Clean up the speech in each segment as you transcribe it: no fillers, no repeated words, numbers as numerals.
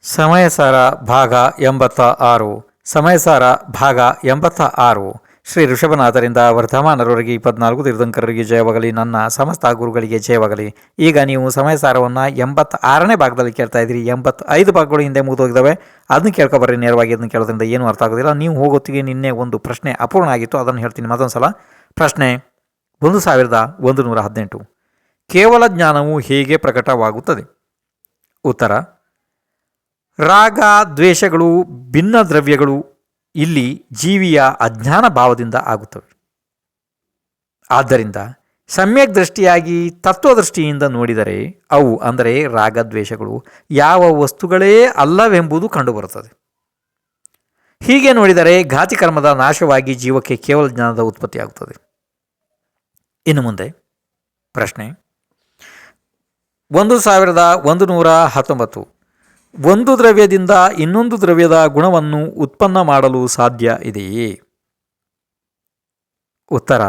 ಸಮಯಸಾರ ಭಾಗ 86 ಸಮಯಸಾರ ಭಾಗ 86 ಶ್ರೀ ಋಷಭನಾಥರಿಂದ ವರ್ಧಮಾನರವರಿಗೆ 24 ತೀರ್ಥಂಕರರಿಗೆ ಜಯವಾಗಲಿ. ನನ್ನ ಸಮಸ್ತ ಗುರುಗಳಿಗೆ ಜಯವಾಗಲಿ. ಈಗ ನೀವು ಸಮಯಸಾರವನ್ನು 86ನೇ ಭಾಗದಲ್ಲಿ ಕೇಳ್ತಾ ಇದ್ದೀರಿ. 85 ಭಾಗಗಳು ಹಿಂದೆ ಮುಗಿದೋಗಿದ್ದಾವೆ. ಅದನ್ನು ಕೇಳ್ಕೊಬರ್ರಿ. ನೇರವಾಗಿ ಅದನ್ನು ಕೇಳೋದ್ರಿಂದ ಏನು ಅರ್ಥ ಆಗೋದಿಲ್ಲ. ನೀವು ಹೋಗೋತ್ತಿಗೆ ನಿನ್ನೆ ಒಂದು ಪ್ರಶ್ನೆ ಅಪೂರ್ಣ ಆಗಿತ್ತು, ಅದನ್ನು ಹೇಳ್ತೀನಿ ಮತ್ತೊಂದು ಸಲ. ಪ್ರಶ್ನೆ 1118. ಕೇವಲ ಜ್ಞಾನವು ಹೇಗೆ ಪ್ರಕಟವಾಗುತ್ತದೆ? ಉತ್ತರ: ರಾಗ ದ್ವೇಷಗಳು ಭಿನ್ನ ದ್ರವ್ಯಗಳು ಇಲ್ಲಿ ಜೀವಿಯ ಅಜ್ಞಾನ ಭಾವದಿಂದ ಆಗುತ್ತವೆ. ಆದ್ದರಿಂದ ಸಮ್ಯಕ್ ದೃಷ್ಟಿಯಾಗಿ ತತ್ವದೃಷ್ಟಿಯಿಂದ ನೋಡಿದರೆ ಅವು ಅಂದರೆ ರಾಗದ್ವೇಷಗಳು ಯಾವ ವಸ್ತುಗಳೇ ಅಲ್ಲವೆಂಬುದು ಕಂಡುಬರುತ್ತದೆ. ಹೀಗೆ ನೋಡಿದರೆ ಘಾತಿ ಕರ್ಮದ ನಾಶವಾಗಿ ಜೀವಕ್ಕೆ ಕೇವಲ ಜ್ಞಾನದ ಉತ್ಪತ್ತಿಯಾಗುತ್ತದೆ. ಇನ್ನು ಮುಂದೆ ಪ್ರಶ್ನೆ 1119. ಒಂದು ದ್ರವ್ಯದಿಂದ ಇನ್ನೊಂದು ದ್ರವ್ಯದ ಗುಣವನ್ನು ಉತ್ಪನ್ನ ಮಾಡಲು ಸಾಧ್ಯ ಇದೆಯೇ? ಉತ್ತರ: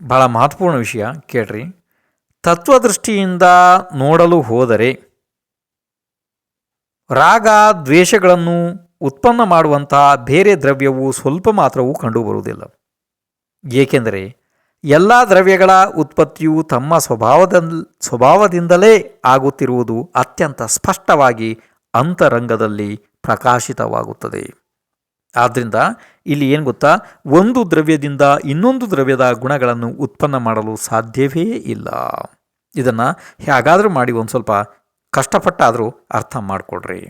ಬಹಳ ಮಹತ್ವಪೂರ್ಣ ವಿಷಯ ಕೇಳ್ರಿ. ತತ್ವದೃಷ್ಟಿಯಿಂದ ನೋಡಲು ಹೋದರೆ ರಾಗ ದ್ವೇಷಗಳನ್ನು ಉತ್ಪನ್ನ ಮಾಡುವಂತಹ ಬೇರೆ ದ್ರವ್ಯವು ಸ್ವಲ್ಪ ಮಾತ್ರವೂ ಕಂಡುಬರುವುದಿಲ್ಲ. ಏಕೆಂದರೆ ಎಲ್ಲ ದ್ರವ್ಯಗಳ ಉತ್ಪತ್ತಿಯು ತಮ್ಮ ಸ್ವಭಾವದಿಂದಲೇ ಆಗುತ್ತಿರುವುದು ಅತ್ಯಂತ ಸ್ಪಷ್ಟವಾಗಿ ಅಂತರಂಗದಲ್ಲಿ ಪ್ರಕಾಶಿತವಾಗುತ್ತದೆ. ಆದ್ದರಿಂದ ಇಲ್ಲಿ ಏನು ಗೊತ್ತಾ, ಒಂದು ದ್ರವ್ಯದಿಂದ ಇನ್ನೊಂದು ದ್ರವ್ಯದ ಗುಣಗಳನ್ನು ಉತ್ಪನ್ನ ಮಾಡಲು ಸಾಧ್ಯವೇ ಇಲ್ಲ. ಇದನ್ನು ಹೇಗಾದರೂ ಮಾಡಿ ಒಂದು ಸ್ವಲ್ಪ ಕಷ್ಟಪಟ್ಟಾದರೂ ಅರ್ಥ ಮಾಡಿಕೊಡ್ರಿ.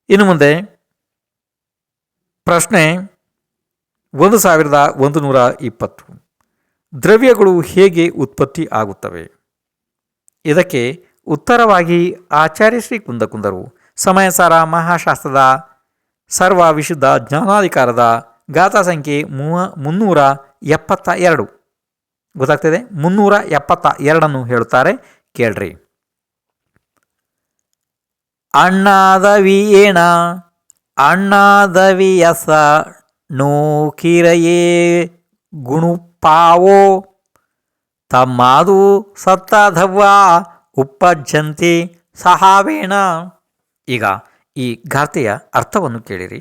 ಇನ್ನು ಮುಂದೆ ಪ್ರಶ್ನೆ 1120. ದ್ರವ್ಯಗಳು ಹೇಗೆ ಉತ್ಪತ್ತಿ ಆಗುತ್ತವೆ? ಇದಕ್ಕೆ ಉತ್ತರವಾಗಿ ಆಚಾರ್ಯ ಶ್ರೀ ಕುಂದಕುಂದರು ಸಮಯಸಾರ ಮಹಾಶಾಸ್ತ್ರದ ಸರ್ವ ವಿಶುದ್ಧ ಜ್ಞಾನಾಧಿಕಾರದ ಗಾಥಾ ಸಂಖ್ಯೆ 372 ಗೊತ್ತಾಗ್ತದೆ. 372 ಹೇಳುತ್ತಾರೆ, ಕೇಳ್ರಿ. ಅಣ್ಣಾದವಿ ಏಣ ಅಣ್ಣಾದವಿಯಸ ನೋಕಿರಯೇ ಗುಣುಪಾವೋ ತಮ್ಮಾದು ಸತ್ತಧವ್ವ ಉಪಜ್ಜಂತಿ ಸಹಾವೇಣ. ಈಗ ಈ ಗಾಥೆಯ ಅರ್ಥವನ್ನು ಕೇಳಿರಿ.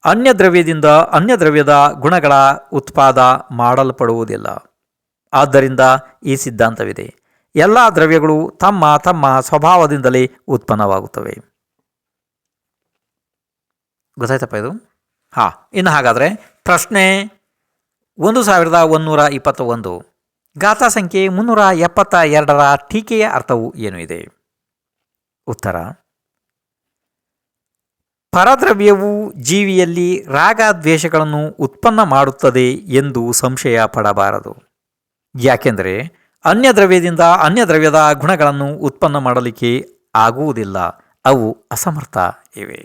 ಅನ್ಯ ದ್ರವ್ಯದಿಂದ ಅನ್ಯ ದ್ರವ್ಯದ ಗುಣಗಳ ಉತ್ಪಾದ ಮಾಡಲ್ಪಡುವುದಿಲ್ಲ. ಆದ್ದರಿಂದ ಈ ಸಿದ್ಧಾಂತವಿದೆ: ಎಲ್ಲ ದ್ರವ್ಯಗಳು ತಮ್ಮ ತಮ್ಮ ಸ್ವಭಾವದಿಂದಲೇ ಉತ್ಪನ್ನವಾಗುತ್ತವೆ. ಗೊತ್ತಾಯ್ತಪ್ಪ ಇದು? ಇನ್ನು ಹಾಗಾದರೆ ಪ್ರಶ್ನೆ 1121 ಗಾಥಾ ಸಂಖ್ಯೆ 372ರ ಟೀಕೆಯ ಅರ್ಥವು ಏನು ಇದೆ? ಉತ್ತರ: ಪರದ್ರವ್ಯವು ಜೀವಿಯಲ್ಲಿ ರಾಗ ದ್ವೇಷಗಳನ್ನು ಉತ್ಪನ್ನ ಮಾಡುತ್ತದೆ ಎಂದು ಸಂಶಯ ಪಡಬಾರದು. ಯಾಕೆಂದರೆ ಅನ್ಯ ದ್ರವ್ಯದಿಂದ ಅನ್ಯ ದ್ರವ್ಯದ ಗುಣಗಳನ್ನು ಉತ್ಪನ್ನ ಮಾಡಲಿಕ್ಕೆ ಆಗುವುದಿಲ್ಲ, ಅವು ಅಸಮರ್ಥ ಇವೆ.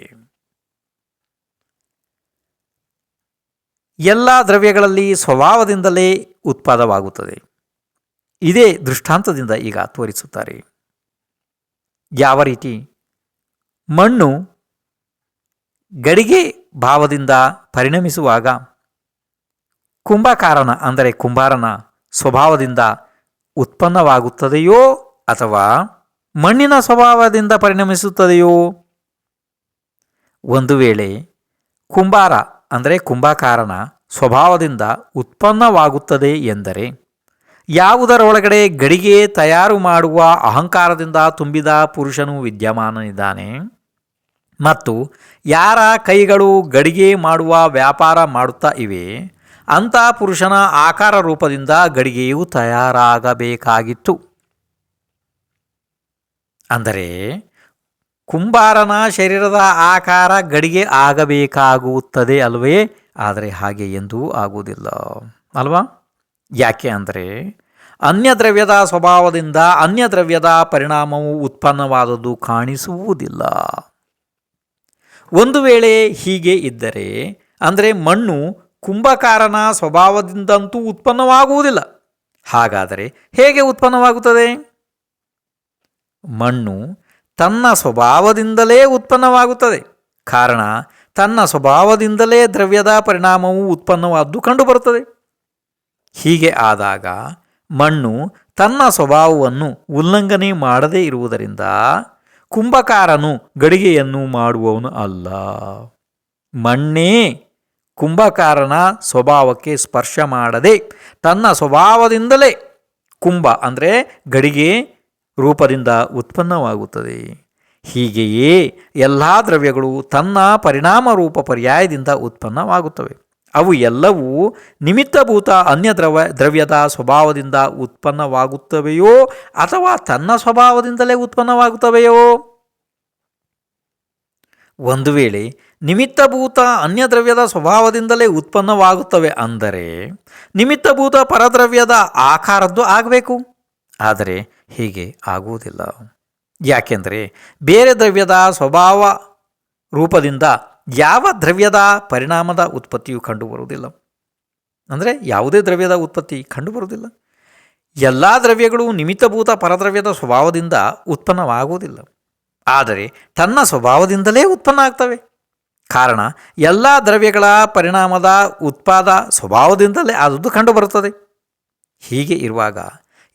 ಎಲ್ಲ ದ್ರವ್ಯಗಳಲ್ಲಿ ಸ್ವಭಾವದಿಂದಲೇ ಉತ್ಪಾದವಾಗುತ್ತದೆ. ಇದೇ ದೃಷ್ಟಾಂತದಿಂದ ಈಗ ತೋರಿಸುತ್ತಾರೆ. ಯಾವ ರೀತಿ? ಮಣ್ಣು ಗಡಿಗೆ ಭಾವದಿಂದ ಪರಿಣಮಿಸುವಾಗ ಕುಂಭಕಾರನ ಅಂದರೆ ಕುಂಬಾರನ ಸ್ವಭಾವದಿಂದ ಉತ್ಪನ್ನವಾಗುತ್ತದೆಯೋ ಅಥವಾ ಮಣ್ಣಿನ ಸ್ವಭಾವದಿಂದ ಪರಿಣಮಿಸುತ್ತದೆಯೋ? ಒಂದು ವೇಳೆ ಕುಂಬಾರ ಅಂದರೆ ಕುಂಭಕಾರನ ಸ್ವಭಾವದಿಂದ ಉತ್ಪನ್ನವಾಗುತ್ತದೆ ಎಂದರೆ ಯಾವುದರ ಒಳಗಡೆ ಗಡಿಗೆ ತಯಾರು ಮಾಡುವ ಅಹಂಕಾರದಿಂದ ತುಂಬಿದ ಪುರುಷನು ವಿದ್ಯಮಾನನಿದ್ದಾನೆ ಮತ್ತು ಯಾರ ಕೈಗಳು ಗಡಿಗೆ ಮಾಡುವ ವ್ಯಾಪಾರ ಮಾಡುತ್ತಾ ಇವೆ ಅಂಥ ಪುರುಷನ ಆಕಾರ ರೂಪದಿಂದ ಗಡಿಗೆಯು ತಯಾರಾಗಬೇಕಾಗಿತ್ತು. ಅಂದರೆ ಕುಂಬಾರನ ಶರೀರದ ಆಕಾರ ಗಡಿಗೆ ಆಗಬೇಕಾಗುತ್ತದೆ ಅಲ್ವೇ? ಆದರೆ ಹಾಗೆ ಎಂದೂ ಆಗುವುದಿಲ್ಲ ಅಲ್ವಾ? ಯಾಕೆ ಅಂದರೆ ಅನ್ಯ ದ್ರವ್ಯದ ಸ್ವಭಾವದಿಂದ ಅನ್ಯ ದ್ರವ್ಯದ ಪರಿಣಾಮವು ಉತ್ಪನ್ನವಾದದ್ದು ಕಾಣಿಸುವುದಿಲ್ಲ. ಒಂದು ವೇಳೆ ಹೀಗೆ ಇದ್ದರೆ ಅಂದರೆ ಮಣ್ಣು ಕುಂಭಕಾರನ ಸ್ವಭಾವದಿಂದಂತೂ ಉತ್ಪನ್ನವಾಗುವುದಿಲ್ಲ. ಹಾಗಾದರೆ ಹೇಗೆ ಉತ್ಪನ್ನವಾಗುತ್ತದೆ? ಮಣ್ಣು ತನ್ನ ಸ್ವಭಾವದಿಂದಲೇ ಉತ್ಪನ್ನವಾಗುತ್ತದೆ. ಕಾರಣ ತನ್ನ ಸ್ವಭಾವದಿಂದಲೇ ದ್ರವ್ಯದ ಪರಿಣಾಮವು ಉತ್ಪನ್ನವಾದ್ದು ಕಂಡುಬರುತ್ತದೆ. ಹೀಗೆ ಆದಾಗ ಮಣ್ಣು ತನ್ನ ಸ್ವಭಾವವನ್ನು ಉಲ್ಲಂಘನೆ ಮಾಡದೇ ಇರುವುದರಿಂದ ಕುಂಭಕಾರನು ಗಡಿಗೆಯನ್ನು ಮಾಡುವವನು ಅಲ್ಲ. ಮಣ್ಣೇ ಕುಂಭಕಾರನ ಸ್ವಭಾವಕ್ಕೆ ಸ್ಪರ್ಶ ಮಾಡದೆ ತನ್ನ ಸ್ವಭಾವದಿಂದಲೇ ಕುಂಭ ಅಂದರೆ ಗಡಿಗೆ ರೂಪದಿಂದ ಉತ್ಪನ್ನವಾಗುತ್ತದೆ. ಹೀಗೆಯೇ ಎಲ್ಲ ದ್ರವ್ಯಗಳು ತನ್ನ ಪರಿಣಾಮ ರೂಪ ಪರ್ಯಾಯದಿಂದ ಉತ್ಪನ್ನವಾಗುತ್ತವೆ. ಅವು ಎಲ್ಲವೂ ನಿಮಿತ್ತಭೂತ ದ್ರವ್ಯದ ಸ್ವಭಾವದಿಂದ ಉತ್ಪನ್ನವಾಗುತ್ತವೆಯೋ ಅಥವಾ ತನ್ನ ಸ್ವಭಾವದಿಂದಲೇ ಉತ್ಪನ್ನವಾಗುತ್ತವೆಯೋ? ಒಂದು ವೇಳೆ ನಿಮಿತ್ತಭೂತ ದ್ರವ್ಯದ ಸ್ವಭಾವದಿಂದಲೇ ಉತ್ಪನ್ನವಾಗುತ್ತವೆ ಅಂದರೆ ನಿಮಿತ್ತಭೂತ ಪರದ್ರವ್ಯದ ಆಕಾರದ್ದು ಆಗಬೇಕು. ಆದರೆ ಹೀಗೆ ಆಗುವುದಿಲ್ಲ. ಯಾಕೆಂದರೆ ಬೇರೆ ದ್ರವ್ಯದ ಸ್ವಭಾವ ರೂಪದಿಂದ ಯಾವ ದ್ರವ್ಯದ ಪರಿಣಾಮದ ಉತ್ಪತ್ತಿಯು ಕಂಡುಬರುವುದಿಲ್ಲ. ಅಂದರೆ ಯಾವುದೇ ದ್ರವ್ಯದ ಉತ್ಪತ್ತಿ ಕಂಡುಬರುವುದಿಲ್ಲ. ಎಲ್ಲ ದ್ರವ್ಯಗಳು ನಿಮಿತ್ತಭೂತ ಪರದ್ರವ್ಯದ ಸ್ವಭಾವದಿಂದ ಉತ್ಪನ್ನವಾಗುವುದಿಲ್ಲ. ಆದರೆ ತನ್ನ ಸ್ವಭಾವದಿಂದಲೇ ಉತ್ಪನ್ನ ಆಗ್ತವೆ. ಕಾರಣ ಎಲ್ಲ ದ್ರವ್ಯಗಳ ಪರಿಣಾಮದ ಉತ್ಪಾದ ಸ್ವಭಾವದಿಂದಲೇ ಆದದ್ದು ಕಂಡುಬರುತ್ತದೆ. ಹೀಗೆ ಇರುವಾಗ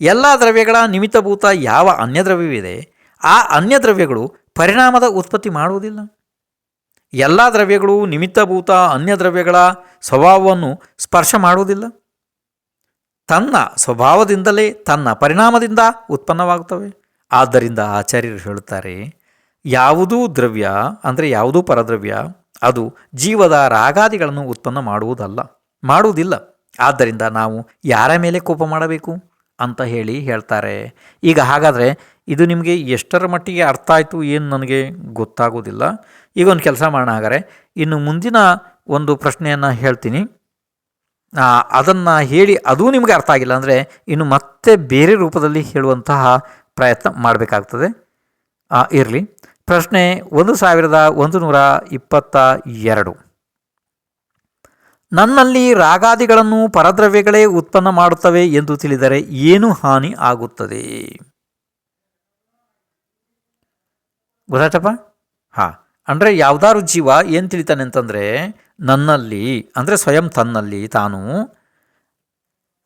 ಎಲ್ಲ ದ್ರವ್ಯಗಳ ನಿಮಿತ್ತಭೂತ ಯಾವ ಅನ್ಯದ್ರವ್ಯವಿದೆ ಆ ಅನ್ಯದ್ರವ್ಯಗಳು ಪರಿಣಾಮದ ಉತ್ಪತ್ತಿ ಮಾಡುವುದಿಲ್ಲ. ಎಲ್ಲ ದ್ರವ್ಯಗಳು ನಿಮಿತ್ತಭೂತ ದ್ರವ್ಯಗಳ ಸ್ವಭಾವವನ್ನು ಸ್ಪರ್ಶ ಮಾಡುವುದಿಲ್ಲ. ತನ್ನ ಸ್ವಭಾವದಿಂದಲೇ ತನ್ನ ಪರಿಣಾಮದಿಂದ ಉತ್ಪನ್ನವಾಗುತ್ತವೆ. ಆದ್ದರಿಂದ ಆಚಾರ್ಯರು ಹೇಳುತ್ತಾರೆ, ಯಾವುದೂ ದ್ರವ್ಯ ಅಂದರೆ ಯಾವುದೂ ಪರದ್ರವ್ಯ ಅದು ಜೀವದ ರಾಗಾದಿಗಳನ್ನು ಉತ್ಪನ್ನ ಮಾಡುವುದಿಲ್ಲ. ಆದ್ದರಿಂದ ನಾವು ಯಾರ ಮೇಲೆ ಕೋಪ ಮಾಡಬೇಕು ಅಂತ ಹೇಳ್ತಾರೆ. ಈಗ ಹಾಗಾದರೆ ಇದು ನಿಮಗೆ ಎಷ್ಟರ ಮಟ್ಟಿಗೆ ಅರ್ಥ ಆಯಿತು ಏನು ನನಗೆ ಗೊತ್ತಾಗೋದಿಲ್ಲ. ಈಗ ಒಂದು ಕೆಲಸ ಮಾಡೋಣ. ಹಾಗಾದರೆ ಇನ್ನು ಮುಂದಿನ ಒಂದು ಪ್ರಶ್ನೆಯನ್ನು ಹೇಳ್ತೀನಿ, ಅದನ್ನು ಹೇಳಿ ಅದೂ ನಿಮಗೆ ಅರ್ಥ ಆಗಿಲ್ಲ ಅಂದರೆ ಇನ್ನು ಮತ್ತೆ ಬೇರೆ ರೂಪದಲ್ಲಿ ಹೇಳುವಂತಹ ಪ್ರಯತ್ನ ಮಾಡಬೇಕಾಗ್ತದೆ. ಇರಲಿ. ಪ್ರಶ್ನೆ 1122. ನನ್ನಲ್ಲಿ ರಾಗಾದಿಗಳನ್ನು ಪರದ್ರವ್ಯಗಳೇ ಉತ್ಪನ್ನ ಮಾಡುತ್ತವೆ ಎಂದು ತಿಳಿದರೆ ಏನು ಹಾನಿ ಆಗುತ್ತದೆ? ಗೊತ್ತಾಯ್ತಪ್ಪ? ಅಂದರೆ ಯಾವುದಾದ್ರು ಜೀವ ಏನು ತಿಳಿತಾನೆ ಅಂತಂದರೆ ನನ್ನಲ್ಲಿ ಅಂದರೆ ಸ್ವಯಂ ತನ್ನಲ್ಲಿ ತಾನು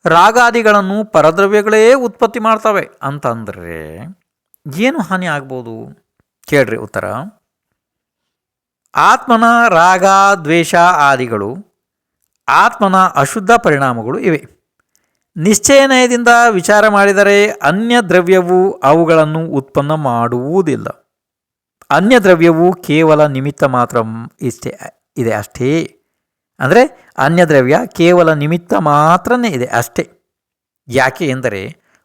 ರಾಗಾದಿಗಳನ್ನು ಪರದ್ರವ್ಯಗಳೇ ಉತ್ಪತ್ತಿ ಮಾಡ್ತವೆ ಅಂತಂದರೆ ಏನು ಹಾನಿ ಆಗ್ಬೋದು? ಕೇಳ್ರಿ ಉತ್ತರ. ಆತ್ಮನ ರಾಗ ದ್ವೇಷ ಆದಿಗಳು ಆತ್ಮನ ಅಶುದ್ಧ ಪರಿಣಾಮಗಳು ಇವೆ. ನಿಶ್ಚಯನಯದಿಂದ ವಿಚಾರ ಮಾಡಿದರೆ ಅನ್ಯ ದ್ರವ್ಯವು ಅವುಗಳನ್ನು ಉತ್ಪನ್ನ ಮಾಡುವುದಿಲ್ಲ. ಅನ್ಯ ದ್ರವ್ಯವು ಕೇವಲ ನಿಮಿತ್ತ ಮಾತ್ರ ಇದೆ ಅಷ್ಟೇ. ಅಂದರೆ ಅನ್ಯ ದ್ರವ್ಯ ಕೇವಲ ನಿಮಿತ್ತ ಮಾತ್ರನೇ ಇದೆ ಅಷ್ಟೇ. ಯಾಕೆ ಎಂದರೆ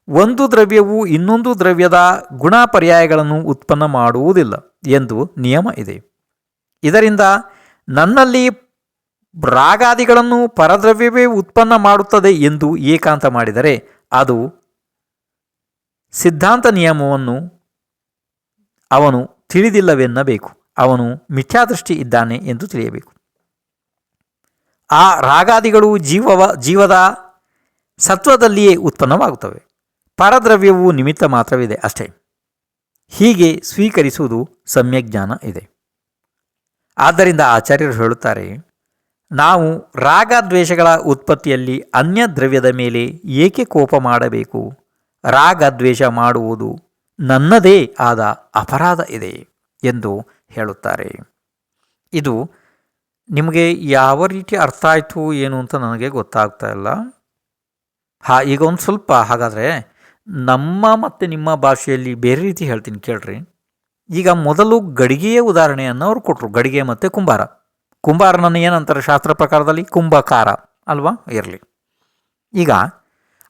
ಒಂದು ದ್ರವ್ಯವು ಇನ್ನೊಂದು ದ್ರವ್ಯದ ಗುಣ ಪರ್ಯಾಯಗಳನ್ನು ಉತ್ಪನ್ನ ಮಾಡುವುದಿಲ್ಲ ಎಂದು ನಿಯಮ ಇದೆ. ಇದರಿಂದ ನನ್ನಲ್ಲಿ ರಾಗಾದಿಗಳನ್ನು ಪರದ್ರವ್ಯವೇ ಉತ್ಪನ್ನ ಮಾಡುತ್ತದೆ ಎಂದು ಏಕಾಂತ ಮಾಡಿದರೆ ಅದು ಸಿದ್ಧಾಂತ ನಿಯಮವನ್ನು ಅವನು ತಿಳಿದಿಲ್ಲವೆನ್ನಬೇಕು. ಅವನು ಮಿಥ್ಯಾದೃಷ್ಟಿ ಇದ್ದಾನೆ ಎಂದು ತಿಳಿಯಬೇಕು. ಆ ರಾಗಾದಿಗಳು ಜೀವದ ಸತ್ವದಲ್ಲಿಯೇ ಉತ್ಪನ್ನವಾಗುತ್ತವೆ. ಪರದ್ರವ್ಯವು ನಿಮಿತ್ತ ಮಾತ್ರವಿದೆ ಅಷ್ಟೇ. ಹೀಗೆ ಸ್ವೀಕರಿಸುವುದು ಸಮ್ಯಜ್ಞಾನ ಇದೆ. ಆದ್ದರಿಂದ ಆಚಾರ್ಯರು ಹೇಳುತ್ತಾರೆ, ನಾವು ರಾಗದ್ವೇಷಗಳ ಉತ್ಪತ್ತಿಯಲ್ಲಿ ಅನ್ಯ ದ್ರವ್ಯದ ಮೇಲೆ ಏಕೆ ಕೋಪ ಮಾಡಬೇಕು? ರಾಗದ್ವೇಷ ಮಾಡುವುದು ನನ್ನದೇ ಆದ ಅಪರಾಧ ಇದೆ ಎಂದು ಹೇಳುತ್ತಾರೆ. ಇದು ನಿಮಗೆ ಯಾವ ರೀತಿ ಅರ್ಥ ಆಯಿತು ಏನು ಅಂತ ನನಗೆ ಗೊತ್ತಾಗ್ತಾ ಇಲ್ಲ. ಈಗ ಒಂದು ಸ್ವಲ್ಪ ಹಾಗಾದರೆ ನಮ್ಮ ಮತ್ತು ನಿಮ್ಮ ಭಾಷೆಯಲ್ಲಿ ಬೇರೆ ರೀತಿ ಹೇಳ್ತೀನಿ ಕೇಳ್ರಿ. ಈಗ ಮೊದಲು ಗಡಿಗೆಯ ಉದಾಹರಣೆಯನ್ನು ಅವರು ಕೊಟ್ಟರು. ಗಡಿಗೆ ಮತ್ತು ಕುಂಬಾರ. ಕುಂಬಾರನನ್ನು ಏನಂತಾರೆ ಶಾಸ್ತ್ರ ಪ್ರಕಾರದಲ್ಲಿ? ಕುಂಭಕಾರ ಅಲ್ವಾ? ಇರಲಿ. ಈಗ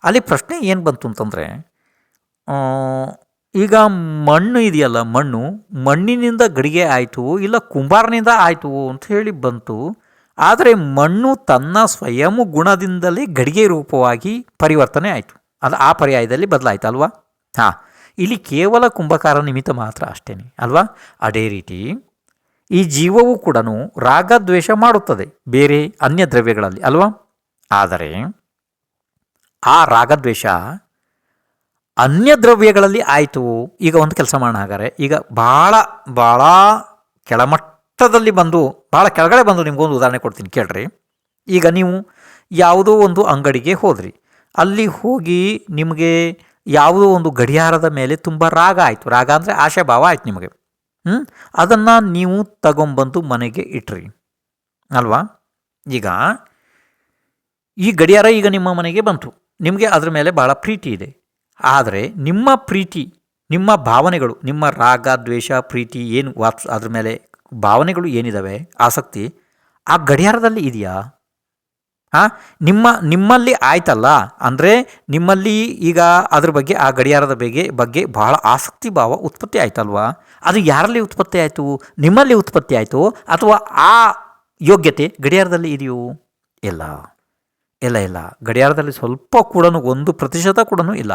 ಅಲ್ಲಿ ಪ್ರಶ್ನೆ ಏನು ಬಂತು ಅಂತಂದರೆ, ಈಗ ಮಣ್ಣು ಇದೆಯಲ್ಲ, ಮಣ್ಣಿನಿಂದ ಗಡಿಗೆ ಆಯಿತು ಇಲ್ಲ ಕುಂಬಾರನಿಂದ ಆಯಿತು ಅಂತ ಹೇಳಿ ಬಂತು. ಆದರೆ ಮಣ್ಣು ತನ್ನ ಸ್ವಯಂ ಗುಣದಿಂದಲೇ ಗಡಿಗೆ ರೂಪವಾಗಿ ಪರಿವರ್ತನೆ ಆಯಿತು. ಅದು ಆ ಪರ್ಯಾಯದಲ್ಲಿ ಬದಲಾಯಿತು ಅಲ್ವಾ? ಇಲ್ಲಿ ಕೇವಲ ಕುಂಭಕಾರ ನಿಮಿತ್ತ ಮಾತ್ರ ಅಷ್ಟೇ ಅಲ್ವಾ? ಅದೇ ರೀತಿ ಈ ಜೀವವು ಕೂಡ ರಾಗದ್ವೇಷ ಮಾಡುತ್ತದೆ ಬೇರೆ ಅನ್ಯ ದ್ರವ್ಯಗಳಲ್ಲಿ ಅಲ್ವಾ? ಆದರೆ ಆ ರಾಗದ್ವೇಷ ಅನ್ಯ ದ್ರವ್ಯಗಳಲ್ಲಿ ಆಯಿತು. ಈಗ ಒಂದು ಕೆಲಸ ಮಾಡೋಣ. ಹಾಗಾದರೆ ಈಗ ಭಾಳ ಕೆಳಮಟ್ಟದಲ್ಲಿ ಬಂದು ಭಾಳ ಕೆಳಗಡೆ ಬಂದು ನಿಮಗೊಂದು ಉದಾಹರಣೆ ಕೊಡ್ತೀನಿ ಕೇಳ್ರಿ. ಈಗ ನೀವು ಯಾವುದೋ ಒಂದು ಅಂಗಡಿಗೆ ಹೋದ್ರಿ. ಅಲ್ಲಿ ಹೋಗಿ ನಿಮಗೆ ಯಾವುದೋ ಒಂದು ಗಡಿಯಾರದ ಮೇಲೆ ತುಂಬ ರಾಗ ಆಯಿತು. ರಾಗ ಅಂದರೆ ಆಶೆ ಭಾವ ಆಯ್ತು ನಿಮಗೆ. ಅದನ್ನು ನೀವು ತಗೊಂಬಂದು ಮನೆಗೆ ಇಟ್ರಿ ಅಲ್ವಾ. ಈಗ ಈ ಗಡಿಯಾರ ಈಗ ನಿಮ್ಮ ಮನೆಗೆ ಬಂತು, ನಿಮಗೆ ಅದರ ಮೇಲೆ ಭಾಳ ಪ್ರೀತಿ ಇದೆ. ಆದರೆ ನಿಮ್ಮ ಪ್ರೀತಿ, ನಿಮ್ಮ ಭಾವನೆಗಳು, ನಿಮ್ಮ ರಾಗ ದ್ವೇಷ ಪ್ರೀತಿ ಏನು ಅದ್ರ ಮೇಲೆ ಭಾವನೆಗಳು ಏನಿದ್ದಾವೆ, ಆಸಕ್ತಿ ಆ ಗಡಿಯಾರದಲ್ಲಿ ಇದೆಯಾ? ನಿಮ್ಮಲ್ಲಿ ಆಯ್ತಲ್ಲ, ಅಂದರೆ ನಿಮ್ಮಲ್ಲಿ ಈಗ ಅದ್ರ ಬಗ್ಗೆ, ಆ ಗಡಿಯಾರದ ಬಗ್ಗೆ ಬಹಳ ಆಸಕ್ತಿ ಭಾವ ಉತ್ಪತ್ತಿ ಆಯ್ತಲ್ವಾ? ಅದು ಯಾರಲ್ಲಿ ಉತ್ಪತ್ತಿ ಆಯಿತು? ನಿಮ್ಮಲ್ಲಿ ಉತ್ಪತ್ತಿ ಆಯಿತು, ಅಥವಾ ಆ ಯೋಗ್ಯತೆ ಗಡಿಯಾರದಲ್ಲಿ ಇದೆಯೋ? ಇಲ್ಲ ಇಲ್ಲ ಇಲ್ಲ, ಗಡಿಯಾರದಲ್ಲಿ ಸ್ವಲ್ಪ ಕೂಡ 1% ಕೂಡ ಇಲ್ಲ.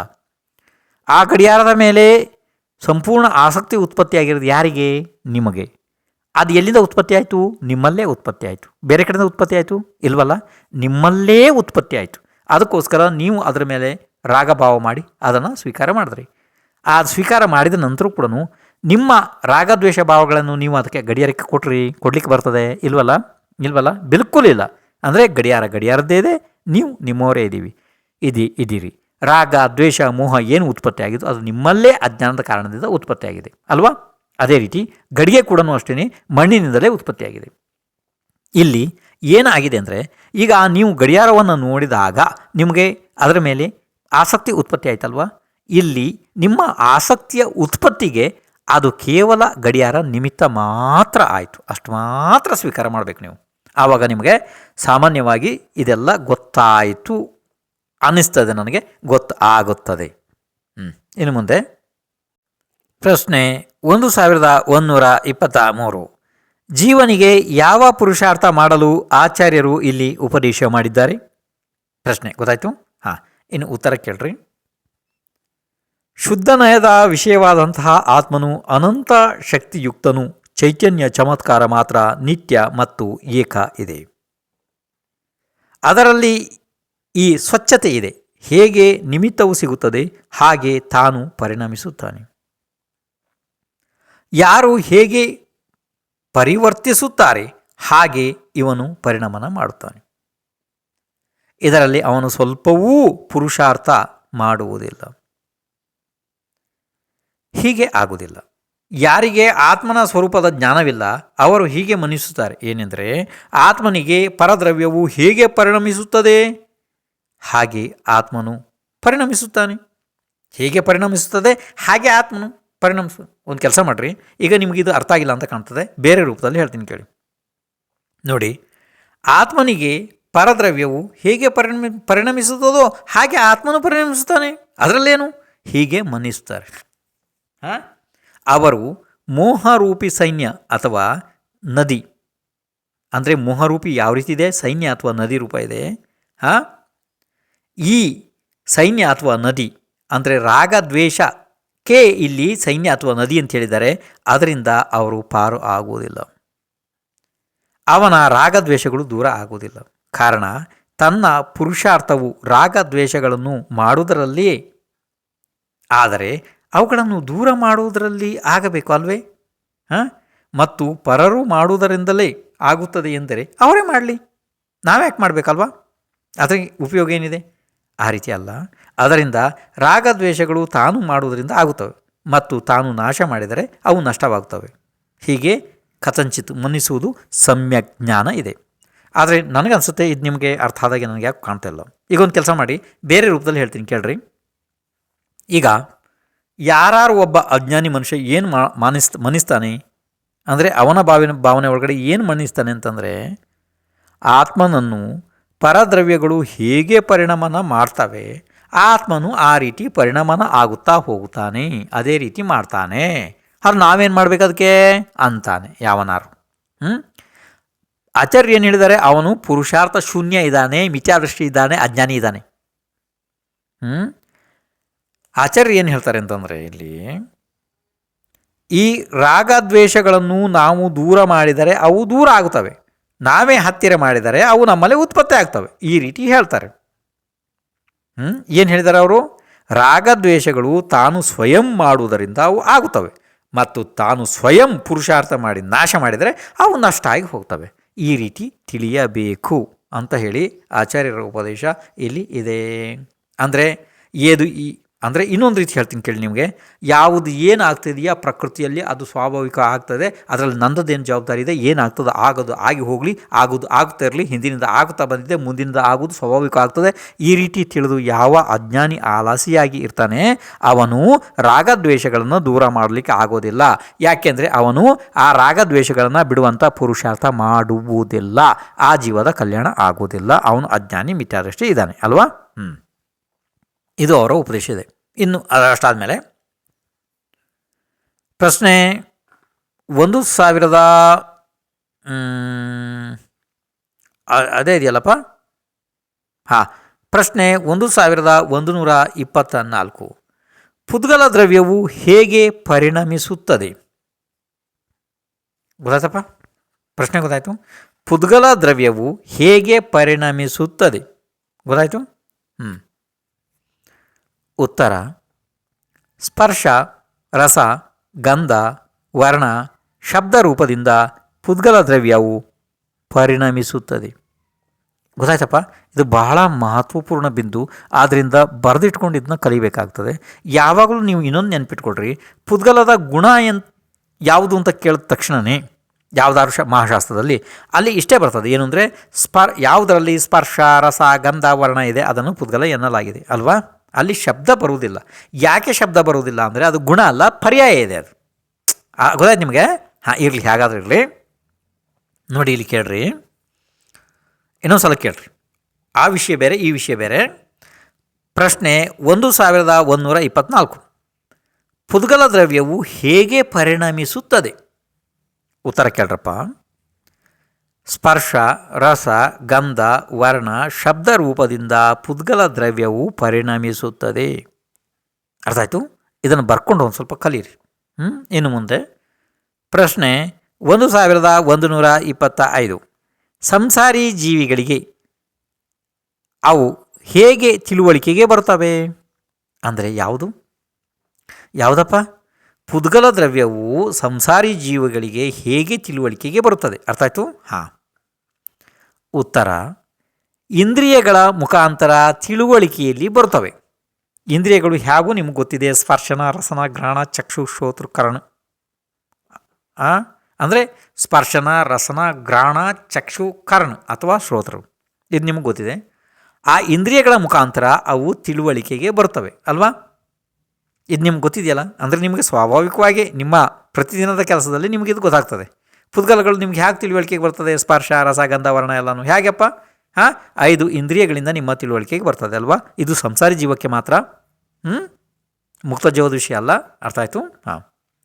ಆ ಗಡಿಯಾರದ ಮೇಲೆ ಸಂಪೂರ್ಣ ಆಸಕ್ತಿ ಉತ್ಪತ್ತಿಯಾಗಿರೋದು ಯಾರಿಗೆ? ನಿಮಗೆ. ಅದು ಎಲ್ಲಿಂದ ಉತ್ಪತ್ತಿ ಆಯಿತು? ನಿಮ್ಮಲ್ಲೇ ಉತ್ಪತ್ತಿ ಆಯಿತು. ಬೇರೆ ಕಡೆಯಿಂದ ಉತ್ಪತ್ತಿ ಆಯಿತು? ಇಲ್ವಲ್ಲ, ನಿಮ್ಮಲ್ಲೇ ಉತ್ಪತ್ತಿ ಆಯಿತು. ಅದಕ್ಕೋಸ್ಕರ ನೀವು ಅದರ ಮೇಲೆ ರಾಗಭಾವ ಮಾಡಿ ಅದನ್ನು ಸ್ವೀಕಾರ ಮಾಡಿದ್ರಿ. ಆ ಸ್ವೀಕಾರ ಮಾಡಿದ ನಂತರ ಕೂಡ ನಿಮ್ಮ ರಾಗದ್ವೇಷ ಭಾವಗಳನ್ನು ನೀವು ಅದಕ್ಕೆ ಗಡಿಯಾರಕ್ಕೆ ಕೊಡಲಿಕ್ಕೆ ಬರ್ತದೆ? ಇಲ್ವಲ್ಲ, ಬಿಲ್ಕುಲ್ ಇಲ್ಲ. ಅಂದರೆ ಗಡಿಯಾರದ್ದೇ ಇದೆ, ನೀವು ನಿಮ್ಮವರೇ ಇದ್ದೀರಿ. ರಾಗ ದ್ವೇಷ ಮೋಹ ಏನು ಉತ್ಪತ್ತಿ ಆಗಿದ್ದು ಅದು ನಿಮ್ಮಲ್ಲೇ ಅಜ್ಞಾನದ ಕಾರಣದಿಂದ ಉತ್ಪತ್ತಿಯಾಗಿದೆ ಅಲ್ವಾ? ಅದೇ ರೀತಿ ಗಡಿಗೆ ಕೂಡ ಅಷ್ಟೇ ಮಣ್ಣಿನಿಂದಲೇ ಉತ್ಪತ್ತಿಯಾಗಿದೆ. ಇಲ್ಲಿ ಏನಾಗಿದೆ ಅಂದರೆ, ಈಗ ನೀವು ಗಡಿಯಾರವನ್ನು ನೋಡಿದಾಗ ನಿಮಗೆ ಅದರ ಮೇಲೆ ಆಸಕ್ತಿ ಉತ್ಪತ್ತಿ ಆಯ್ತಲ್ವಾ? ಇಲ್ಲಿ ನಿಮ್ಮ ಆಸಕ್ತಿಯ ಉತ್ಪತ್ತಿಗೆ ಅದು ಕೇವಲ ಗಡಿಯಾರ ನಿಮಿತ್ತ ಮಾತ್ರ ಆಯಿತು. ಅಷ್ಟು ಮಾತ್ರ ಸ್ವೀಕಾರ ಮಾಡಬೇಕು ನೀವು. ಆವಾಗ ನಿಮಗೆ ಸಾಮಾನ್ಯವಾಗಿ ಇದೆಲ್ಲ ಗೊತ್ತಾಯಿತು ಅನ್ನಿಸ್ತದೆ, ನನಗೆ ಗೊತ್ತಾಗುತ್ತದೆ. ಇನ್ನು ಮುಂದೆ ಪ್ರಶ್ನೆ 1123. ಜೀವನಿಗೆ ಯಾವ ಪುರುಷಾರ್ಥ ಮಾಡಲು ಆಚಾರ್ಯರು ಇಲ್ಲಿ ಉಪದೇಶ ಮಾಡಿದ್ದಾರೆ? ಪ್ರಶ್ನೆ ಗೊತ್ತಾಯಿತು? ಇನ್ನು ಉತ್ತರ ಕೇಳ್ರಿ. ಶುದ್ಧನಯದ ವಿಷಯವಾದಂತಹ ಆತ್ಮನು ಅನಂತ ಶಕ್ತಿಯುಕ್ತನು, ಚೈತನ್ಯ ಚಮತ್ಕಾರ ಮಾತ್ರ ನಿತ್ಯ ಮತ್ತು ಏಕ ಇದೆ. ಅದರಲ್ಲಿ ಈ ಸ್ವಚ್ಛತೆ ಇದೆ. ಹೇಗೆ ನಿಮಿತ್ತವು ಸಿಗುತ್ತದೆ ಹಾಗೆ ತಾನು ಪರಿಣಮಿಸುತ್ತಾನೆ. ಯಾರು ಹೇಗೆ ಪರಿವರ್ತಿಸುತ್ತಾರೆ ಹಾಗೆ ಇವನು ಪರಿಣಮನ ಮಾಡುತ್ತಾನೆ. ಇದರಲ್ಲಿ ಅವನು ಸ್ವಲ್ಪವೂ ಪುರುಷಾರ್ಥ ಮಾಡುವುದಿಲ್ಲ. ಹೀಗೆ ಆಗುವುದಿಲ್ಲ. ಯಾರಿಗೆ ಆತ್ಮನ ಸ್ವರೂಪದ ಜ್ಞಾನವಿಲ್ಲ ಅವರು ಹೀಗೆ ಮನಿಸುತ್ತಾರೆ. ಏನೆಂದರೆ, ಆತ್ಮನಿಗೆ ಪರದ್ರವ್ಯವು ಹೇಗೆ ಪರಿಣಮಿಸುತ್ತದೆ ಹಾಗೆ ಆತ್ಮನು ಪರಿಣಮಿಸುತ್ತಾನೆ. ಹೇಗೆ ಪರಿಣಮಿಸುತ್ತದೆ ಹಾಗೆ ಆತ್ಮನು ಒಂದು ಕೆಲಸ ಮಾಡಿರಿ, ಈಗ ನಿಮಗಿದು ಅರ್ಥ ಆಗಿಲ್ಲ ಅಂತ ಕಾಣ್ತದೆ, ಬೇರೆ ರೂಪದಲ್ಲಿ ಹೇಳ್ತೀನಿ ಕೇಳಿ. ನೋಡಿ, ಆತ್ಮನಿಗೆ ಪರದ್ರವ್ಯವು ಹೇಗೆ ಪರಿಣಮಿಸುತ್ತದೋ ಹಾಗೆ ಆತ್ಮನು ಪರಿಣಮಿಸುತ್ತಾನೆ. ಅದರಲ್ಲೇನು? ಹೀಗೆ ಮನಿಸುತ್ತಾರೆ. ಅವರು ಮೋಹರೂಪಿ ಸೈನ್ಯ ಅಥವಾ ನದಿ, ಅಂದರೆ ಮೋಹರೂಪಿ ಯಾವ ರೀತಿ ಇದೆ, ಸೈನ್ಯ ಅಥವಾ ನದಿ ರೂಪ ಇದೆ. ಈ ಸೈನ್ಯ ಅಥವಾ ನದಿ ಅಂದರೆ ರಾಗದ್ವೇಷಕ್ಕೆ ಇಲ್ಲಿ ಸೈನ್ಯ ಅಥವಾ ನದಿ ಅಂತ ಹೇಳಿದ್ದಾರೆ. ಅದರಿಂದ ಅವರು ಪಾರು ಆಗುವುದಿಲ್ಲ. ಅವನ ರಾಗದ್ವೇಷಗಳು ದೂರ ಆಗುವುದಿಲ್ಲ. ಕಾರಣ, ತನ್ನ ಪುರುಷಾರ್ಥವು ರಾಗದ್ವೇಷಗಳನ್ನು ಮಾಡುವುದರಲ್ಲಿಯೇ, ಆದರೆ ಅವುಗಳನ್ನು ದೂರ ಮಾಡುವುದರಲ್ಲಿ ಆಗಬೇಕು ಅಲ್ವೇ? ಮತ್ತು ಪರರು ಮಾಡುವುದರಿಂದಲೇ ಆಗುತ್ತದೆ ಎಂದರೆ ಅವರೇ ಮಾಡಲಿ, ನಾವ್ಯಾಕೆ ಮಾಡಬೇಕಲ್ವಾ? ಅದಕ್ಕೆ ಉಪಯೋಗ ಏನಿದೆ? ಆ ರೀತಿ ಅಲ್ಲ. ಅದರಿಂದ ರಾಗದ್ವೇಷಗಳು ತಾನು ಮಾಡುವುದರಿಂದ ಆಗುತ್ತವೆ ಮತ್ತು ತಾನು ನಾಶ ಮಾಡಿದರೆ ಅವು ನಷ್ಟವಾಗುತ್ತವೆ. ಹೀಗೆ ಕಥಂಚಿತ್ ಮನ್ನಿಸುವುದು ಸಮ್ಯಕ್ ಜ್ಞಾನ ಇದೆ. ಆದರೆ ನನಗನ್ಸುತ್ತೆ ಇದು ನಿಮಗೆ ಅರ್ಥ ಆದಾಗೆ ನನಗೆ ಯಾಕೆ ಕಾಣ್ತಾ ಇಲ್ಲ. ಈಗ ಒಂದು ಕೆಲಸ ಮಾಡಿ, ಬೇರೆ ರೂಪದಲ್ಲಿ ಹೇಳ್ತೀನಿ ಕೇಳ್ರಿ. ಈಗ ಯಾರು ಒಬ್ಬ ಅಜ್ಞಾನಿ ಮನುಷ್ಯ ಏನು ಮನಿಸ್ತಾನೆ ಅಂದರೆ, ಅವನ ಭಾವನೆ ಒಳಗಡೆ ಏನು ಮನಿಸ್ತಾನೆ ಅಂತಂದರೆ, ಆತ್ಮನನ್ನು ಪರದ್ರವ್ಯಗಳು ಹೇಗೆ ಪರಿಣಾಮನ ಮಾಡ್ತವೆ ಆತ್ಮನು ಆ ರೀತಿ ಪರಿಣಾಮನ ಆಗುತ್ತಾ ಹೋಗುತ್ತಾನೆ, ಅದೇ ರೀತಿ ಮಾಡ್ತಾನೆ. ಅದು ನಾವೇನು ಮಾಡಬೇಕು ಅದಕ್ಕೆ ಅಂತಾನೆ ಯಾವನಾರು. ಆಚಾರ್ಯ ಏನು ಹೇಳಿದ್ದಾರೆ? ಅವನು ಪುರುಷಾರ್ಥ ಶೂನ್ಯ ಇದ್ದಾನೆ, ಮಿಥ್ಯಾದೃಷ್ಟಿ ಇದ್ದಾನೆ, ಅಜ್ಞಾನಿ ಇದ್ದಾನೆ. ಆಚಾರ್ಯ ಏನು ಹೇಳ್ತಾರೆ ಅಂತಂದರೆ, ಇಲ್ಲಿ ಈ ರಾಗದ್ವೇಷಗಳನ್ನು ನಾವು ದೂರ ಮಾಡಿದರೆ ಅವು ದೂರ ಆಗುತ್ತವೆ, ನಾವೇ ಹತ್ತಿರ ಮಾಡಿದರೆ ಅವು ನಮ್ಮಲ್ಲೇ ಉತ್ಪತ್ತಿ ಆಗ್ತವೆ, ಈ ರೀತಿ ಹೇಳ್ತಾರೆ. ಏನು ಹೇಳಿದ್ದಾರೆ ಅವರು? ರಾಗದ್ವೇಷಗಳು ತಾನು ಸ್ವಯಂ ಮಾಡುವುದರಿಂದ ಅವು ಆಗುತ್ತವೆ ಮತ್ತು ತಾನು ಸ್ವಯಂ ಪುರುಷಾರ್ಥ ಮಾಡಿ ನಾಶ ಮಾಡಿದರೆ ಅವು ನಷ್ಟ ಆಗಿ ಹೋಗ್ತವೆ. ಈ ರೀತಿ ತಿಳಿಯಬೇಕು ಅಂತ ಹೇಳಿ ಆಚಾರ್ಯರ ಉಪದೇಶ ಇಲ್ಲಿ ಇದೆ. ಅಂದರೆ ಅಂದರೆ ಇನ್ನೊಂದು ರೀತಿ ಹೇಳ್ತೀನಿ ಕೇಳಿ ನಿಮಗೆ. ಯಾವುದು ಏನಾಗ್ತಿದೆಯಾ ಪ್ರಕೃತಿಯಲ್ಲಿ ಅದು ಸ್ವಾಭಾವಿಕ ಆಗ್ತದೆ, ಅದರಲ್ಲಿ ನನ್ನದೇನು ಜವಾಬ್ದಾರಿ ಇದೆ, ಏನಾಗ್ತದೆ ಆಗೋದು ಆಗಿ ಹೋಗಲಿ, ಆಗೋದು ಆಗ್ತಾ ಇರಲಿ, ಹಿಂದಿನಿಂದ ಆಗುತ್ತಾ ಬಂದಿದೆ, ಮುಂದಿನಿಂದ ಆಗೋದು ಸ್ವಾಭಾವಿಕ ಆಗ್ತದೆ, ಈ ರೀತಿ ತಿಳಿದು ಯಾವ ಅಜ್ಞಾನಿ ಆಲಸಿಯಾಗಿ ಇರ್ತಾನೆ ಅವನು ರಾಗದ್ವೇಷಗಳನ್ನು ದೂರ ಮಾಡಲಿಕ್ಕೆ ಆಗೋದಿಲ್ಲ. ಯಾಕೆಂದರೆ ಅವನು ಆ ರಾಗದ್ವೇಷಗಳನ್ನು ಬಿಡುವಂಥ ಪುರುಷಾರ್ಥ ಮಾಡುವುದಿಲ್ಲ, ಆ ಜೀವದ ಕಲ್ಯಾಣ ಆಗೋದಿಲ್ಲ, ಅವನು ಅಜ್ಞಾನಿ ಮಿಥ್ಯಾದೃಷ್ಟಿ ಇದ್ದಾನೆ ಅಲ್ವಾ. ಇದು ಅವರ ಉಪದೇಶ ಇದೆ. ಇನ್ನು ಅಷ್ಟಾದಮೇಲೆ ಪ್ರಶ್ನೆ 1000 ಅದೇ ಇದೆಯಲ್ಲಪ್ಪ. ಪ್ರಶ್ನೆ 1124. ಪುದ್ಗಲ ದ್ರವ್ಯವು ಹೇಗೆ ಪರಿಣಮಿಸುತ್ತದೆ? ಗೊತ್ತಾಯ್ತಪ್ಪ? ಪ್ರಶ್ನೆ ಗೊತ್ತಾಯಿತು. ಪುದ್ಗಲ ದ್ರವ್ಯವು ಹೇಗೆ ಪರಿಣಮಿಸುತ್ತದೆ ಗೊತ್ತಾಯಿತು. ಉತ್ತರ: ಸ್ಪರ್ಶ, ರಸ, ಗಂಧ, ವರ್ಣ, ಶಬ್ದ ರೂಪದಿಂದ ಪುದ್ಗಲ ದ್ರವ್ಯವು ಪರಿಣಮಿಸುತ್ತದೆ. ಗೊತ್ತಾಯ್ತಪ್ಪ? ಇದು ಬಹಳ ಮಹತ್ವಪೂರ್ಣ ಬಿಂದು, ಆದ್ದರಿಂದ ಬರೆದಿಟ್ಕೊಂಡು ಇದನ್ನ ಕಲಿಬೇಕಾಗ್ತದೆ. ಯಾವಾಗಲೂ ನೀವು ಇನ್ನೊಂದು ನೆನ್ಪಿಟ್ಕೊಳ್ರಿ, ಪುದ್ಗಲದ ಗುಣ ಯಾವುದು ಅಂತ ಕೇಳಿದ ತಕ್ಷಣವೇ ಯಾವುದಾದ್ರು ಮಹಾಶಾಸ್ತ್ರದಲ್ಲಿ ಅಲ್ಲಿ ಇಷ್ಟೇ ಬರ್ತದೆ, ಏನು ಅಂದರೆ ಯಾವುದರಲ್ಲಿ ಸ್ಪರ್ಶ, ರಸ, ಗಂಧ, ವರ್ಣ ಇದೆ ಅದನ್ನು ಪುದ್ಗಲ ಎನ್ನಲಾಗಿದೆ ಅಲ್ವಾ. ಅಲ್ಲಿ ಶಬ್ದ ಬರುವುದಿಲ್ಲ. ಯಾಕೆ ಶಬ್ದ ಬರುವುದಿಲ್ಲ ಅಂದರೆ ಅದು ಗುಣ ಅಲ್ಲ, ಪರ್ಯಾಯ ಇದೆ ಅದು. ಗೊತ್ತಾಯ್ತು ನಿಮಗೆ? ಇರಲಿ, ಹೇಗಾದ್ರೂ ಇರಲಿ. ನೋಡಿ ಇಲ್ಲಿ ಕೇಳ್ರಿ, ಇನ್ನೊಂದು ಸಲ ಕೇಳ್ರಿ. ಆ ವಿಷಯ ಬೇರೆ, ಈ ವಿಷಯ ಬೇರೆ. ಪ್ರಶ್ನೆ 1124. ಪುದ್ಗಲ ದ್ರವ್ಯವು ಹೇಗೆ ಪರಿಣಮಿಸುತ್ತದೆ? ಉತ್ತರ ಕೇಳ್ರಪ್ಪ. ಸ್ಪರ್ಶ, ರಸ, ಗಂಧ, ವರ್ಣ, ಶಬ್ದ ರೂಪದಿಂದ ಪುದ್ಗಲ ದ್ರವ್ಯವು ಪರಿಣಮಿಸುತ್ತದೆ. ಅರ್ಥ ಆಯಿತು? ಇದನ್ನು ಬರ್ಕೊಂಡು ಒಂದು ಸ್ವಲ್ಪ ಕಲೀರಿ. ಇನ್ನು ಮುಂದೆ ಪ್ರಶ್ನೆ 1125. ಸಂಸಾರಿ ಜೀವಿಗಳಿಗೆ ಅವು ಹೇಗೆ ತಿಳುವಳಿಕೆಗೆ ಬರ್ತವೆ? ಅಂದರೆ ಯಾವುದಪ್ಪ? ಪುದ್ಗಲ ದ್ರವ್ಯವು ಸಂಸಾರಿ ಜೀವಿಗಳಿಗೆ ಹೇಗೆ ತಿಳುವಳಿಕೆಗೆ ಬರುತ್ತದೆ? ಅರ್ಥ ಆಯಿತು? ಉತ್ತರ: ಇಂದ್ರಿಯಗಳ ಮುಖಾಂತರ ತಿಳುವಳಿಕೆಯಲ್ಲಿ ಬರುತ್ತವೆ. ಇಂದ್ರಿಯಗಳು ಹೇಗೂ ನಿಮಗೆ ಗೊತ್ತಿದೆ, ಸ್ಪರ್ಶನ, ರಸನ, ಗ್ರಹಣ, ಚಕ್ಷು, ಶ್ರೋತೃ, ಕರ್ಣ. ಅಂದರೆ ಸ್ಪರ್ಶನ, ರಸನ, ಗ್ರಹಣ, ಚಕ್ಷು, ಕರ್ಣ ಅಥವಾ ಶ್ರೋತೃ, ಇದು ನಿಮಗೆ ಗೊತ್ತಿದೆ. ಆ ಇಂದ್ರಿಯಗಳ ಮುಖಾಂತರ ಅವು ತಿಳುವಳಿಕೆಗೆ ಬರುತ್ತವೆ ಅಲ್ವಾ. ಇದು ನಿಮ್ಗೆ ಗೊತ್ತಿದೆಯಲ್ಲ, ಅಂದರೆ ನಿಮಗೆ ಸ್ವಾಭಾವಿಕವಾಗಿ ನಿಮ್ಮ ಪ್ರತಿದಿನದ ಕೆಲಸದಲ್ಲಿ ನಿಮಗೆ ಇದು ಗೊತ್ತಾಗ್ತದೆ. ಪುದ್ಗಲಗಳು ನಿಮ್ಗೆ ಹೇಗೆ ತಿಳುವಳಿಕೆಗೆ ಬರ್ತದೆ? ಸ್ಪರ್ಶ, ರಸ, ಗಂಧ, ವರ್ಣ ಎಲ್ಲನೂ ಹೇಗಪ್ಪ? 5 ಇಂದ್ರಿಯಗಳಿಂದ ನಿಮ್ಮ ತಿಳುವಳಿಕೆಗೆ ಬರ್ತದೆ ಅಲ್ವಾ. ಇದು ಸಂಸಾರಿ ಜೀವಕ್ಕೆ ಮಾತ್ರ, ಮುಕ್ತ ಜೀವದ ವಿಷಯ ಅಲ್ಲ. ಅರ್ಥ ಆಯಿತು?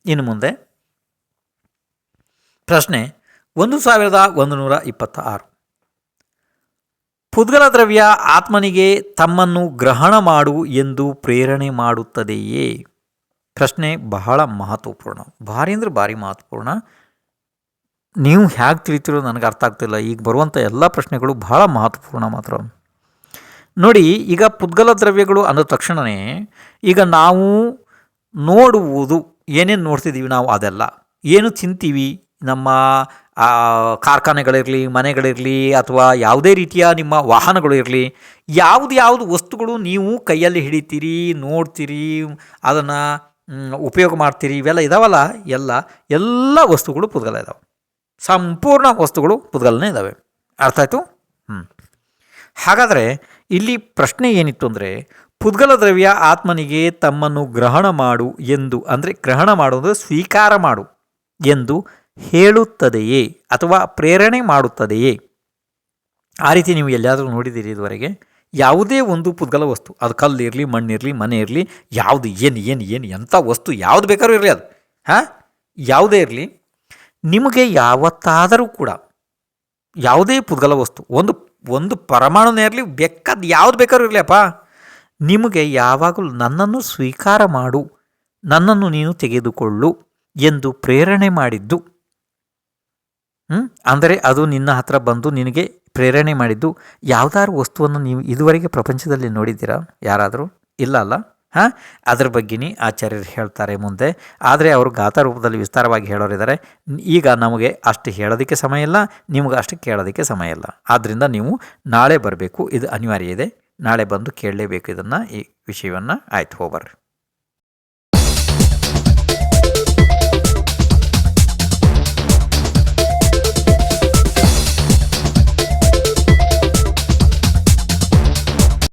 ಇನ್ನು ಮುಂದೆ ಪ್ರಶ್ನೆ 1126. ಪುದ್ಗಲ ದ್ರವ್ಯ ಆತ್ಮನಿಗೆ ತಮ್ಮನ್ನು ಗ್ರಹಣ ಮಾಡು ಎಂದು ಪ್ರೇರಣೆ ಮಾಡುತ್ತದೆಯೇ? ಪ್ರಶ್ನೆ ಬಹಳ ಮಹತ್ವಪೂರ್ಣ, ಭಾರಿ ಅಂದರೆ ಭಾರಿ ಮಹತ್ವಪೂರ್ಣ. ನೀವು ಹೇಗೆ ತಿಳಿತಿರೋ ನನಗೆ ಅರ್ಥ ಆಗ್ತಿಲ್ಲ. ಈಗ ಬರುವಂಥ ಎಲ್ಲ ಪ್ರಶ್ನೆಗಳು ಬಹಳ ಮಹತ್ವಪೂರ್ಣ ಮಾತ್ರ. ನೋಡಿ, ಈಗ ಪುದ್ಗಲ ದ್ರವ್ಯಗಳು ಅಂದ ತಕ್ಷಣವೇ ಈಗ ನಾವು ನೋಡುವುದು ಏನೇನು ನೋಡ್ತಿದ್ದೀವಿ ನಾವು, ಅದೆಲ್ಲ ಏನು ತಿಂತೀವಿ, ನಮ್ಮ ಕಾರ್ಖಾನೆಗಳಿರಲಿ, ಮನೆಗಳಿರಲಿ, ಅಥವಾ ಯಾವುದೇ ರೀತಿಯ ನಿಮ್ಮ ವಾಹನಗಳು ಇರಲಿ, ಯಾವುದು ವಸ್ತುಗಳು ನೀವು ಕೈಯಲ್ಲಿ ಹಿಡಿತೀರಿ, ನೋಡ್ತೀರಿ, ಅದನ್ನು ಉಪಯೋಗ ಮಾಡ್ತೀರಿ, ಇವೆಲ್ಲ ಇದಾವಲ್ಲ, ಎಲ್ಲ ವಸ್ತುಗಳು ಪುದ್ಗಲ ಇದ್ದಾವೆ. ಸಂಪೂರ್ಣ ವಸ್ತುಗಳು ಪುದ್ಗಲನೇ ಇದ್ದಾವೆ. ಅರ್ಥ ಆಯಿತು? ಹಾಗಾದರೆ ಇಲ್ಲಿ ಪ್ರಶ್ನೆ ಏನಿತ್ತು ಅಂದರೆ, ಪುದ್ಗಲ ದ್ರವ್ಯ ಆತ್ಮನಿಗೆ ತಮ್ಮನ್ನು ಗ್ರಹಣ ಮಾಡು ಎಂದು, ಅಂದರೆ ಗ್ರಹಣ ಮಾಡುವುದು ಸ್ವೀಕಾರ ಮಾಡು ಎಂದು ಹೇಳುತ್ತದೆಯೇ ಅಥವಾ ಪ್ರೇರಣೆ ಮಾಡುತ್ತದೆಯೇ? ಆ ರೀತಿ ನೀವು ಎಲ್ಲಾದರೂ ನೋಡಿದ್ದೀರಿ ಇದುವರೆಗೆ? ಯಾವುದೇ ಒಂದು ಪುದ್ಗಲ ವಸ್ತು, ಅದು ಕಲ್ಲಿರಲಿ, ಮಣ್ಣಿರಲಿ, ಮನೆ ಇರಲಿ, ಯಾವುದು ಏನು ಎಂಥ ವಸ್ತು ಯಾವುದು ಬೇಕಾದ್ರೂ ಇರಲಿ, ಅದು ಯಾವುದೇ ಇರಲಿ, ನಿಮಗೆ ಯಾವತ್ತಾದರೂ ಕೂಡ ಯಾವುದೇ ಪುದ್ಗಲ ವಸ್ತು, ಒಂದು ಪರಮಾಣುನೇ ಇರಲಿ, ಬೇಕಾದ ಯಾವುದು ಬೇಕಾದ್ರೂ ಇರಲಿಯಪ್ಪ, ನಿಮಗೆ ಯಾವಾಗಲೂ ನನ್ನನ್ನು ಸ್ವೀಕಾರ ಮಾಡು, ನನ್ನನ್ನು ನೀನು ತೆಗೆದುಕೊಳ್ಳು ಎಂದು ಪ್ರೇರಣೆ ಮಾಡಿದ್ದು. ಅಂದರೆ ಅದು ನಿನ್ನ ಹತ್ರ ಬಂದು ನಿನಗೆ ಪ್ರೇರಣೆ ಮಾಡಿದ್ದು ಯಾವುದಾದ್ರು ವಸ್ತುವನ್ನು ನೀವು ಇದುವರೆಗೆ ಪ್ರಪಂಚದಲ್ಲಿ ನೋಡಿದ್ದೀರಾ ಯಾರಾದರೂ? ಇಲ್ಲ ಅಲ್ಲ. ಅದರ ಬಗ್ಗೆನೇ ಆಚಾರ್ಯರು ಹೇಳ್ತಾರೆ ಮುಂದೆ. ಆದರೆ ಅವರು ಗಾಥಾ ರೂಪದಲ್ಲಿ ವಿಸ್ತಾರವಾಗಿ ಹೇಳೋರಿದ್ದಾರೆ. ಈಗ ನಮಗೆ ಅಷ್ಟು ಹೇಳೋದಕ್ಕೆ ಸಮಯ ಇಲ್ಲ, ನಿಮಗೆ ಅಷ್ಟು ಕೇಳೋದಕ್ಕೆ ಸಮಯ ಇಲ್ಲ. ಆದ್ದರಿಂದ ನೀವು ನಾಳೆ ಬರಬೇಕು, ಇದು ಅನಿವಾರ್ಯ ಇದೆ. ನಾಳೆ ಬಂದು ಕೇಳಲೇಬೇಕು ಇದನ್ನು, ಈ ವಿಷಯವನ್ನು. ಆಯ್ತು, ಹೋಗ್ಬರ್ರಿ.